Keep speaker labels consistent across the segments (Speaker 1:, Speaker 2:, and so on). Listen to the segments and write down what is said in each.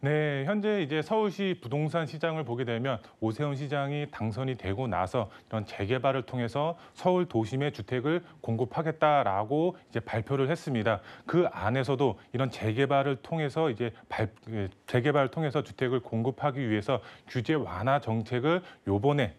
Speaker 1: 네, 현재 이제 서울시 부동산 시장을 보게 되면 오세훈 시장이 당선이 되고 나서 이런 재개발을 통해서 서울 도심의 주택을 공급하겠다라고 이제 발표를 했습니다. 그 안에서도 이런 재개발을 통해서 재개발을 통해서 주택을 공급하기 위해서 규제 완화 정책을 요번에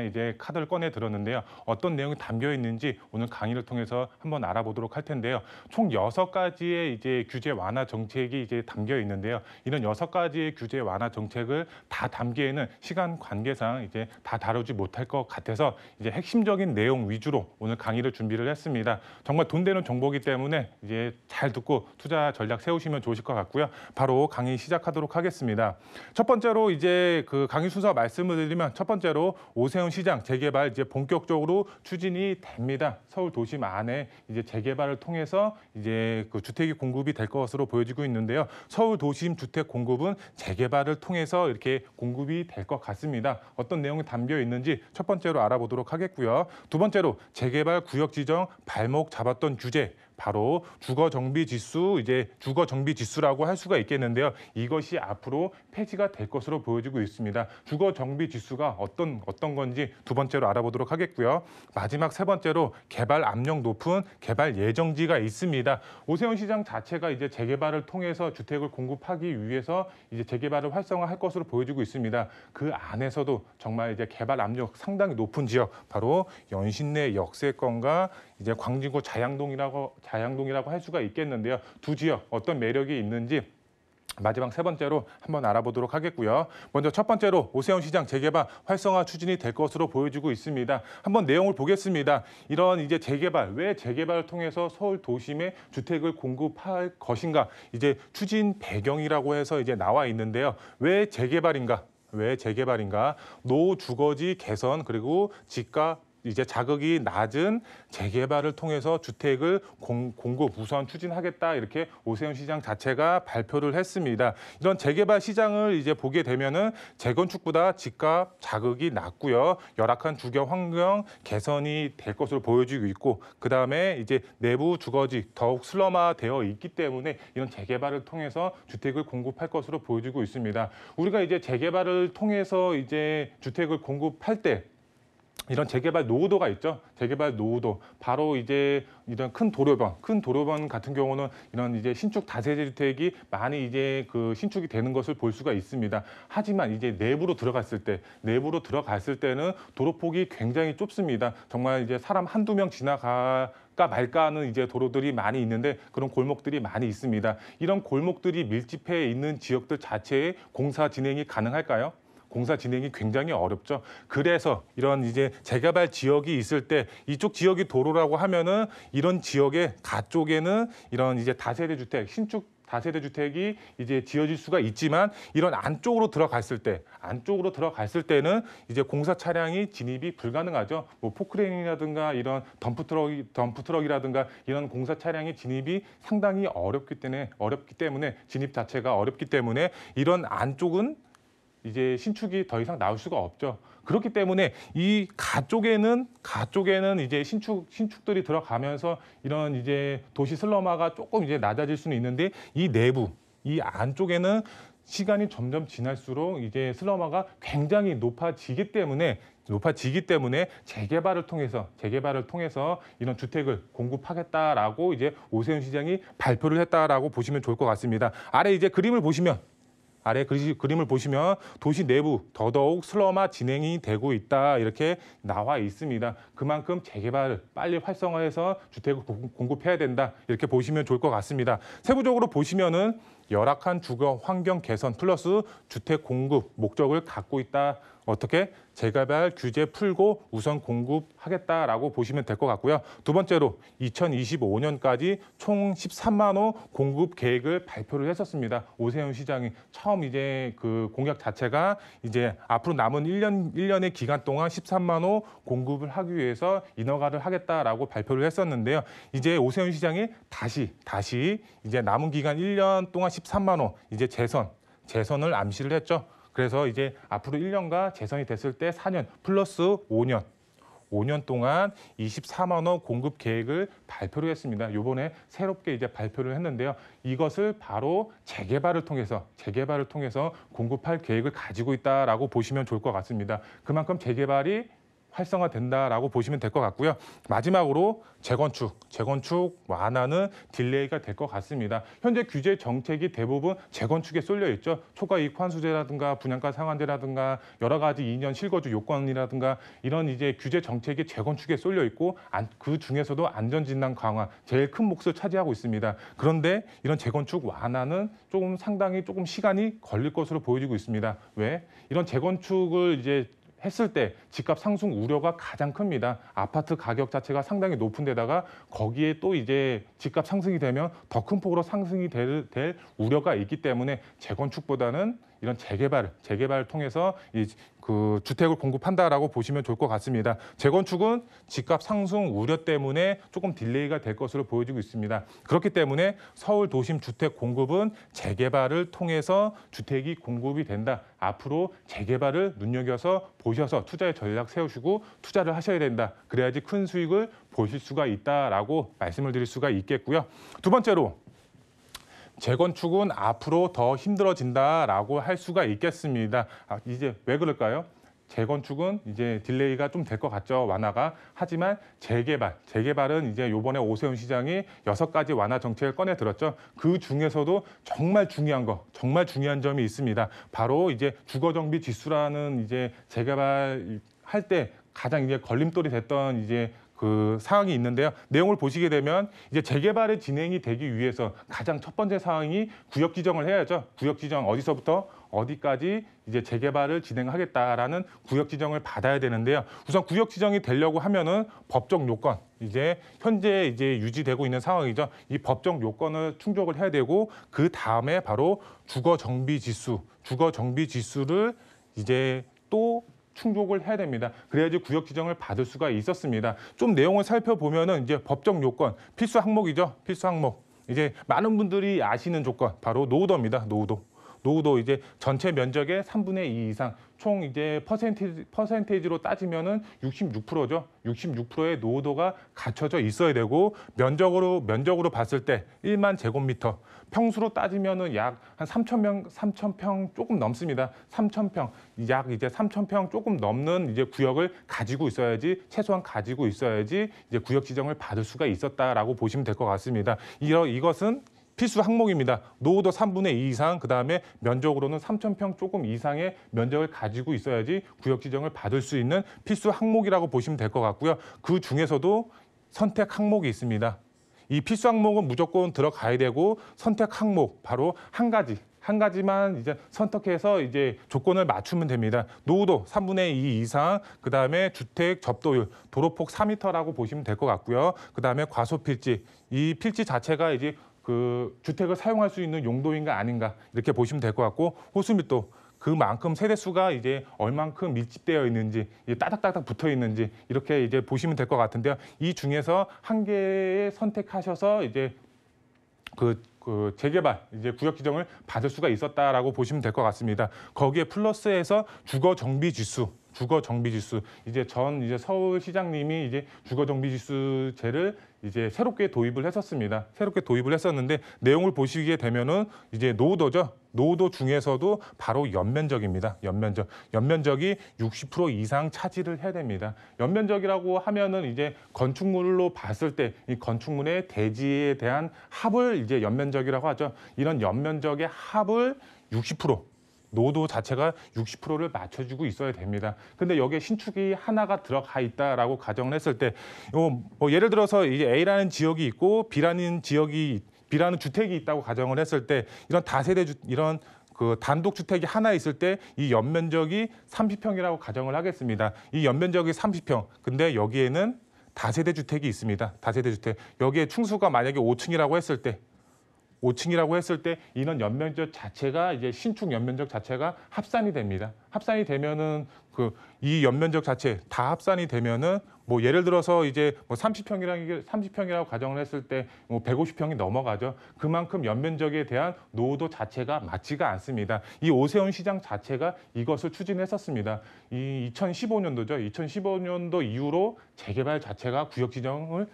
Speaker 1: 이제 카드를 꺼내 들었는데요. 어떤 내용이 담겨 있는지 오늘 강의를 통해서 한번 알아보도록 할 텐데요. 총 6가지의 이제 규제 완화 정책이 이제 담겨 있는데요. 이런 6가지의 규제 완화 정책을 다 담기에는 시간 관계상 이제 다 다루지 못할 것 같아서 이제 핵심적인 내용 위주로 오늘 강의를 준비를 했습니다. 정말 돈 되는 정보이기 때문에 이제 잘 듣고 투자 전략 세우시면 좋으실 것 같고요. 바로 강의 시작하도록 하겠습니다. 첫 번째로 이제 그 강의 순서 말씀을 드리면 첫 번째로 오세훈 시장 재개발 이제 본격적으로 추진이 됩니다. 서울 도심 안에 이제 재개발을 통해서 이제 그 주택이 공급이 될 것으로 보여지고 있는데요. 서울 도심 주택 공급은 재개발을 통해서 이렇게 공급이 될 것 같습니다. 어떤 내용이 담겨 있는지 첫 번째로 알아보도록 하겠고요. 두 번째로 재개발 구역 지정 발목 잡았던 규제, 바로 주거 정비 지수라고 할 수가 있겠는데요. 이것이 앞으로 폐지가 될 것으로 보여지고 있습니다. 주거 정비 지수가 어떤 건지 두 번째로 알아보도록 하겠고요. 마지막 세 번째로 개발 압력 높은 개발 예정지가 있습니다. 오세훈 시장 자체가 이제 재개발을 통해서 주택을 공급하기 위해서 이제 재개발을 활성화할 것으로 보여지고 있습니다. 그 안에서도 정말 이제 개발 압력 상당히 높은 지역, 바로 연신내 역세권과 이제 광진구 자양동이라고 할 수가 있겠는데요. 두 지역 어떤 매력이 있는지 마지막 세 번째로 한번 알아보도록 하겠고요. 먼저 첫 번째로 오세훈 시장 재개발 활성화 추진이 될 것으로 보여지고 있습니다. 한번 내용을 보겠습니다. 이런 이제 왜 재개발을 통해서 서울 도심에 주택을 공급할 것인가, 이제 추진 배경이라고 해서 이제 나와 있는데요. 왜 재개발인가? 노후 주거지 개선, 그리고 집값 이제 자극이 낮은 재개발을 통해서 주택을 공급 우선 추진하겠다, 이렇게 오세훈 시장 자체가 발표를 했습니다. 이런 재개발 시장을 이제 보게 되면은 재건축보다 집값 자극이 낮고요. 열악한 주거 환경 개선이 될 것으로 보여지고 있고, 그다음에 이제 내부 주거지 더욱 슬럼화되어 있기 때문에 이런 재개발을 통해서 주택을 공급할 것으로 보여지고 있습니다. 우리가 이제 재개발을 통해서 이제 주택을 공급할 때 이런 재개발 노후도가 있죠. 재개발 노후도. 바로 이제 이런 큰 도로변 같은 경우는 이런 이제 신축 다세대 주택이 많이 이제 그 신축이 되는 것을 볼 수가 있습니다. 하지만 이제 내부로 들어갔을 때는 도로폭이 굉장히 좁습니다. 정말 이제 사람 한두 명 지나갈까 말까 하는 이제 도로들이 많이 있는데, 그런 골목들이 많이 있습니다. 이런 골목들이 밀집해 있는 지역들 자체에 공사 진행이 가능할까요? 공사 진행이 굉장히 어렵죠. 그래서 이런 이제 재개발 지역이 있을 때, 이쪽 지역이 도로라고 하면은 이런 지역의 가쪽에는 이런 이제 다세대 주택, 신축 다세대 주택이 이제 지어질 수가 있지만, 이런 안쪽으로 들어갔을 때는 이제 공사 차량이 진입이 불가능하죠. 뭐 포크레인이라든가 이런 덤프트럭이라든가 이런 공사 차량의 진입이 상당히 어렵기 때문에 진입 자체가 어렵기 때문에 이런 안쪽은 이제 신축이 더 이상 나올 수가 없죠. 그렇기 때문에 이 가쪽에는 이제 신축들이 들어가면서 이런 이제 도시 슬럼화가 조금 이제 낮아질 수는 있는데, 이 안쪽에는 시간이 점점 지날수록 이제 슬럼화가 굉장히 높아지기 때문에 재개발을 통해서 이런 주택을 공급하겠다라고 이제 오세훈 시장이 발표를 했다라고 보시면 좋을 것 같습니다. 아래 이제 그림을 보시면 도시 내부 더더욱 슬럼화 진행이 되고 있다, 이렇게 나와 있습니다. 그만큼 재개발을 빨리 활성화해서 주택을 공급해야 된다, 이렇게 보시면 좋을 것 같습니다. 세부적으로 보시면은 열악한 주거 환경 개선 플러스 주택 공급 목적을 갖고 있다. 어떻게? 재개발 규제 풀고 우선 공급하겠다라고 보시면 될 것 같고요. 두 번째로 2025년까지 총 13만 호 공급 계획을 발표를 했었습니다. 오세훈 시장이 처음 이제 그 공약 자체가 이제 앞으로 남은 1년의 기간 동안 13만 호 공급을 하기 위해서 인허가를 하겠다라고 발표를 했었는데요. 이제 오세훈 시장이 다시 이제 남은 기간 1년 동안 13만 호 이제 재선을 암시를 했죠. 그래서 이제 앞으로 1년과 재선이 됐을 때 4년 플러스 5년 5년 동안 24만 원 공급 계획을 발표를 했습니다. 이번에 새롭게 이제 발표를 했는데요. 이것을 바로 재개발을 통해서 공급할 계획을 가지고 있다라고 보시면 좋을 것 같습니다. 그만큼 재개발이 활성화된다라고 보시면 될 것 같고요. 마지막으로 재건축 완화는 딜레이가 될 것 같습니다. 현재 규제 정책이 대부분 재건축에 쏠려 있죠. 초과이익 환수제라든가 분양가 상한제라든가 여러 가지 2년 실거주 요건이라든가 이런 이제 규제 정책이 재건축에 쏠려 있고 그 중에서도 안전진단 강화 제일 큰 몫을 차지하고 있습니다. 그런데 이런 재건축 완화는 상당히 시간이 걸릴 것으로 보여지고 있습니다. 왜? 이런 재건축을 이제 했을 때 집값 상승 우려가 가장 큽니다. 아파트 가격 자체가 상당히 높은 데다가 거기에 또 이제 집값 상승이 되면 더 큰 폭으로 상승이 될 우려가 있기 때문에 재건축보다는 이런 재개발을 통해서 그 주택을 공급한다라고 보시면 좋을 것 같습니다. 재건축은 집값 상승 우려 때문에 조금 딜레이가 될 것으로 보여지고 있습니다. 그렇기 때문에 서울 도심 주택 공급은 재개발을 통해서 주택이 공급이 된다. 앞으로 재개발을 눈여겨서 보셔서 투자의 전략 세우시고 투자를 하셔야 된다. 그래야지 큰 수익을 보실 수가 있다라고 말씀을 드릴 수가 있겠고요. 두 번째로 재건축은 앞으로 더 힘들어진다라고 할 수가 있겠습니다. 이제 왜 그럴까요? 재건축은 이제 딜레이가 좀 될 것 같죠, 완화가. 하지만 재개발은 이제 요번에 오세훈 시장이 6가지 완화 정책을 꺼내 들었죠. 그 중에서도 정말 중요한 점이 있습니다. 바로 이제 주거정비 지수라는 이제 재개발 할 때 가장 이제 걸림돌이 됐던 이제 그 사항이 있는데요. 내용을 보시게 되면 이제 재개발이 진행이 되기 위해서 가장 첫 번째 사항이 구역 지정을 해야죠. 구역 지정 어디서부터 어디까지 이제 재개발을 진행하겠다라는 구역 지정을 받아야 되는데요. 우선 구역 지정이 되려고 하면은 법적 요건, 이제 현재 이제 유지되고 있는 상황이죠. 이 법적 요건을 충족을 해야 되고 그 다음에 바로 주거 정비 지수를 이제 또 충족을 해야 됩니다. 그래야지 구역 지정을 받을 수가 있었습니다. 좀 내용을 살펴보면은 이제 법적 요건, 필수 항목이죠. 필수 항목. 이제 많은 분들이 아시는 조건, 바로 노후도입니다. 노후도 이제 전체 면적의 3분의 2 이상, 총 이제 퍼센테이지로 따지면은 66%죠. 66%의 노후도가 갖춰져 있어야 되고 면적으로 봤을 때 1만 제곱미터, 평수로 따지면은 약 한 3,000평 조금 넘습니다. 3,000평, 약 이제 3,000평 조금 넘는 이제 구역을 최소한 가지고 있어야지 이제 구역 지정을 받을 수가 있었다라고 보시면 될 것 같습니다. 이것은 필수 항목입니다. 노후도 3분의 2 이상, 그다음에 면적으로는 3,000평 조금 이상의 면적을 가지고 있어야지 구역 지정을 받을 수 있는 필수 항목이라고 보시면 될 것 같고요. 그 중에서도 선택 항목이 있습니다. 이 필수 항목은 무조건 들어가야 되고 선택 항목 바로 한 가지만 이제 선택해서 이제 조건을 맞추면 됩니다. 노후도 3분의 2 이상, 그다음에 주택 접도율, 도로폭 4m라고 보시면 될 것 같고요. 그다음에 과소필지, 이 필지 자체가 이제 그 주택을 사용할 수 있는 용도인가 아닌가 이렇게 보시면 될 것 같고, 호수밀도 그만큼 세대수가 이제 얼만큼 밀집되어 있는지, 따닥따닥 붙어 있는지 이렇게 이제 보시면 될 것 같은데요. 이 중에서 한 개 선택하셔서 이제 그 재개발 이제 구역 지정을 받을 수가 있었다라고 보시면 될 것 같습니다. 거기에 플러스해서 주거 정비 지수 이제 서울시장님이 이제 주거 정비 지수제를 이제 새롭게 도입을 했었습니다. 새롭게 도입을 했었는데 내용을 보시게 되면은 이제 노후도죠. 노후도 중에서도 바로 연면적입니다. 연면적이 60% 이상 차지를 해야 됩니다. 연면적이라고 하면은 이제 건축물로 봤을 때 이 건축물의 대지에 대한 합을 이제 연면적이라고 하죠. 이런 연면적의 합을 60%. 노후도 자체가 60%를 맞춰주고 있어야 됩니다. 근데 여기에 신축이 하나가 들어가 있다라고 가정을 했을 때, 뭐 예를 들어서 이제 A라는 지역이 있고 B라는 주택이 있다고 가정을 했을 때, 이런 그 단독 주택이 하나 있을 때 이 연면적이 30평이라고 가정을 하겠습니다. 이 연면적이 30평. 근데 여기에는 다세대 주택이 있습니다. 다세대 주택. 여기에 층수가 만약에 5층이라고 했을 때 이런 연면적 자체가 이제 신축 연면적 자체가 합산이 됩니다. 합산이 되면은 이 연면적 자체 다 합산이 되면은 뭐 예를 들어서 이제 뭐 30평이라고 가정을 했을 때 뭐 150평이 넘어가죠. 그만큼 연면적에 대한 노후도 자체가 맞지가 않습니다. 이 오세훈 시장 자체가 이것을 추진했었습니다. 이 2015년도죠. 2015년도 이후로 재개발 자체가 구역 지정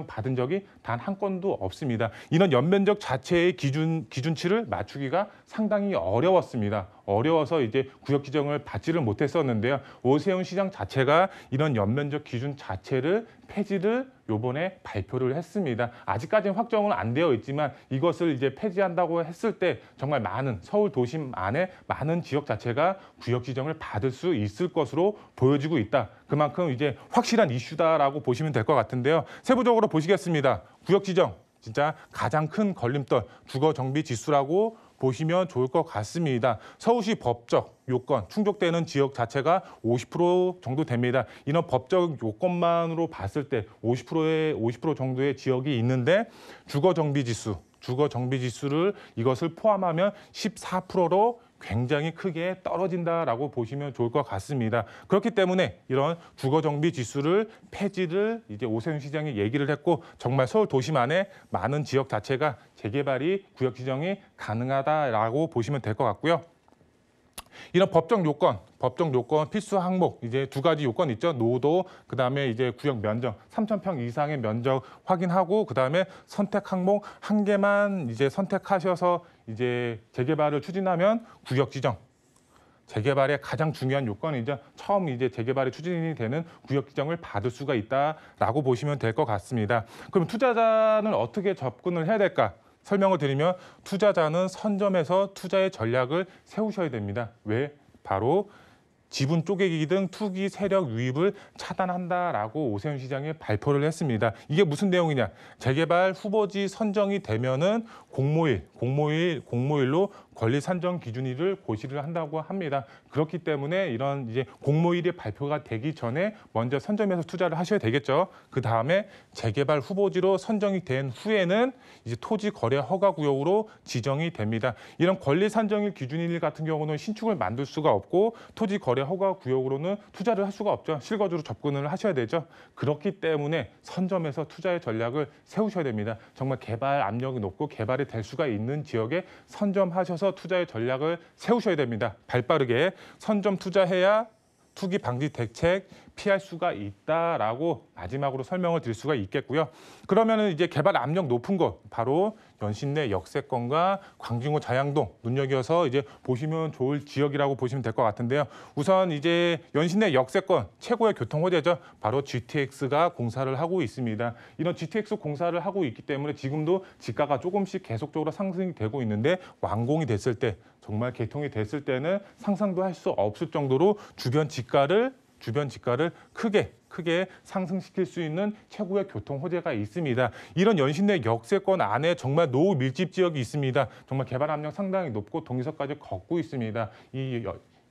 Speaker 1: 받은 적이 단 한 건도 없습니다. 이런 연면적 자체의 기준치를 맞추기가 상당히 어려웠습니다. 어려워서 이제 구역 지정을 받지를 못했었는데요. 오세훈 시장 자체가 이런 연면적 기준 자체를 폐지를 요번에 발표를 했습니다. 아직까지는 확정은 안 되어 있지만 이것을 이제 폐지한다고 했을 때 정말 많은 서울 도심 안에 많은 지역 자체가 구역 지정을 받을 수 있을 것으로 보여지고 있다. 그만큼 이제 확실한 이슈다라고 보시면 될 것 같은데요. 세부적으로 보시겠습니다. 구역 지정 진짜 가장 큰 걸림돌 주거 정비 지수라고 보시면 좋을 것 같습니다. 서울시 법적 요건 충족되는 지역 자체가 50% 정도 됩니다. 이런 법적 요건만으로 봤을 때 50% 정도의 지역이 있는데 주거 정비 지수를 이것을 포함하면 14%로 굉장히 크게 떨어진다라고 보시면 좋을 것 같습니다. 그렇기 때문에 이런 주거 정비 지수를 폐지를 이제 오세훈 시장이 얘기를 했고 정말 서울 도심 안에 많은 지역 자체가 재개발이 구역 지정이 가능하다라고 보시면 될 것 같고요. 이런 법정 요건 필수 항목 이제 두 가지 요건 있죠. 노도 그다음에 이제 구역 면적 3,000평 이상의 면적 확인하고 그다음에 선택 항목 한 개만 이제 선택하셔서 이제 재개발을 추진하면 구역 지정. 재개발의 가장 중요한 요건이죠. 처음 이제 재개발이 추진이 되는 구역 지정을 받을 수가 있다라고 보시면 될 것 같습니다. 그럼 투자자는 어떻게 접근을 해야 될까? 설명을 드리면 투자자는 선점해서 투자의 전략을 세우셔야 됩니다. 왜? 바로 지분 쪼개기 등 투기 세력 유입을 차단한다라고 오세훈 시장이 발표를 했습니다. 이게 무슨 내용이냐? 재개발 후보지 선정이 되면은 공모일로 권리 산정 기준일을 고시를 한다고 합니다. 그렇기 때문에 이런 이제 공모일이 발표가 되기 전에 먼저 선점해서 투자를 하셔야 되겠죠. 그 다음에 재개발 후보지로 선정이 된 후에는 이제 토지 거래 허가 구역으로 지정이 됩니다. 이런 권리 산정일 기준일 같은 경우는 신축을 만들 수가 없고 토지 거래 허가 구역으로는 투자를 할 수가 없죠. 실거주로 접근을 하셔야 되죠. 그렇기 때문에 선점해서 투자의 전략을 세우셔야 됩니다. 정말 개발 압력이 높고 개발이 될 수가 있는 지역에 선점하셔서 투자의 전략을 세우셔야 됩니다. 발빠르게 선점 투자해야 투기 방지 대책 피할 수가 있다라고 마지막으로 설명을 드릴 수가 있겠고요. 그러면은 이제 개발 압력 높은 곳 바로 연신내 역세권과 광진구 자양동 눈여겨서 이제 보시면 좋을 지역이라고 보시면 될 것 같은데요. 우선 이제 연신내 역세권 최고의 교통 호재죠. 바로 GTX가 공사를 하고 있습니다. 이런 GTX 공사를 하고 있기 때문에 지금도 지가가 조금씩 계속적으로 상승이 되고 있는데 완공이 됐을 때 정말 개통이 됐을 때는 상상도 할 수 없을 정도로 주변 지가를 크게 상승시킬 수 있는 최고의 교통 호재가 있습니다. 이런 연신내 역세권 안에 정말 노후 밀집 지역이 있습니다. 정말 개발 압력 상당히 높고 동의서까지 걷고 있습니다. 이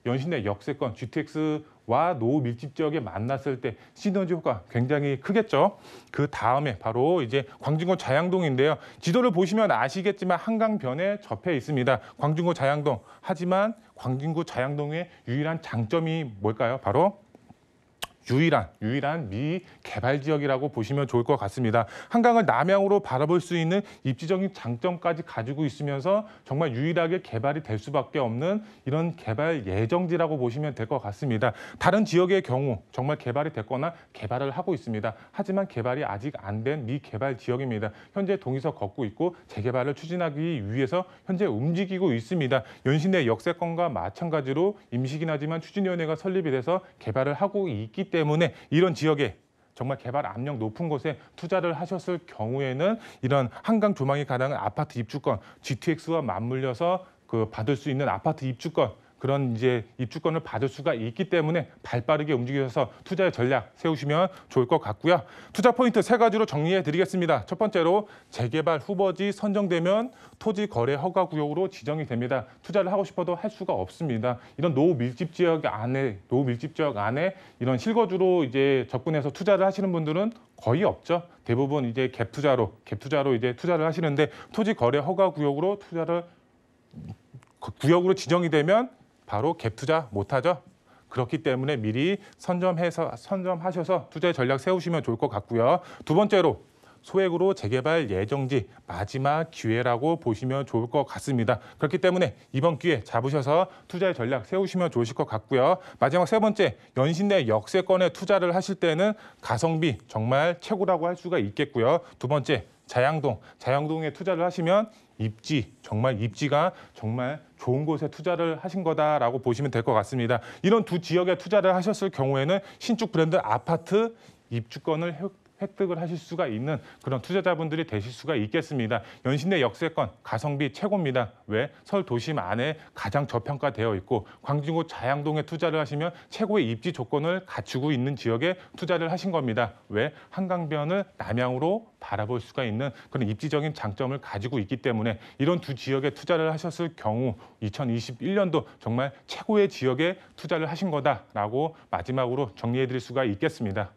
Speaker 1: 연신내 역세권 GTX와 노후 밀집 지역에 만났을 때 시너지 효과 굉장히 크겠죠. 그 다음에 바로 이제 광진구 자양동인데요. 지도를 보시면 아시겠지만 한강변에 접해 있습니다. 광진구 자양동. 하지만 광진구 자양동의 유일한 장점이 뭘까요? 바로 유일한 미개발 지역이라고 보시면 좋을 것 같습니다. 한강을 남향으로 바라볼 수 있는 입지적인 장점까지 가지고 있으면서 정말 유일하게 개발이 될 수밖에 없는 이런 개발 예정지라고 보시면 될 것 같습니다. 다른 지역의 경우 정말 개발이 됐거나 개발을 하고 있습니다. 하지만 개발이 아직 안 된 미개발 지역입니다. 현재 동의서 걷고 있고 재개발을 추진하기 위해서 현재 움직이고 있습니다. 연신내 역세권과 마찬가지로 임시긴 하지만 추진위원회가 설립이 돼서 개발을 하고 있기 때문에 이런 지역에 정말 개발 압력 높은 곳에 투자를 하셨을 경우에는 이런 한강 조망이 가능한 아파트 입주권, GTX와 맞물려서 받을 수 있는 아파트 입주권, 그런 이제 입주권을 받을 수가 있기 때문에 발빠르게 움직여서 투자의 전략 세우시면 좋을 것 같고요. 투자 포인트 3가지로 정리해 드리겠습니다. 첫 번째로 재개발 후보지 선정되면 토지 거래 허가 구역으로 지정이 됩니다. 투자를 하고 싶어도 할 수가 없습니다. 이런 노후 밀집 지역 안에 이런 실거주로 이제 접근해서 투자를 하시는 분들은 거의 없죠. 대부분 이제 갭 투자로 이제 투자를 하시는데 토지 거래 허가 구역으로 구역으로 지정이 되면 바로 갭 투자 못하죠. 그렇기 때문에 미리 선점하셔서 투자의 전략 세우시면 좋을 것 같고요. 두 번째로 소액으로 재개발 예정지 마지막 기회라고 보시면 좋을 것 같습니다. 그렇기 때문에 이번 기회 잡으셔서 투자의 전략 세우시면 좋으실 것 같고요. 마지막 세 번째, 연신내 역세권에 투자를 하실 때는 가성비 정말 최고라고 할 수가 있겠고요. 두 번째, 자양동에 투자를 하시면 입지가 정말 좋은 곳에 투자를 하신 거다라고 보시면 될 것 같습니다. 이런 두 지역에 투자를 하셨을 경우에는 신축 브랜드 아파트 입주권을 획득을 하실 수가 있는 그런 투자자분들이 되실 수가 있겠습니다. 연신내 역세권 가성비 최고입니다. 왜? 서울 도심 안에 가장 저평가되어 있고 광진구 자양동에 투자를 하시면 최고의 입지 조건을 갖추고 있는 지역에 투자를 하신 겁니다. 왜? 한강변을 남향으로 바라볼 수가 있는 그런 입지적인 장점을 가지고 있기 때문에 이런 두 지역에 투자를 하셨을 경우 2021년도 정말 최고의 지역에 투자를 하신 거다라고 마지막으로 정리해 드릴 수가 있겠습니다.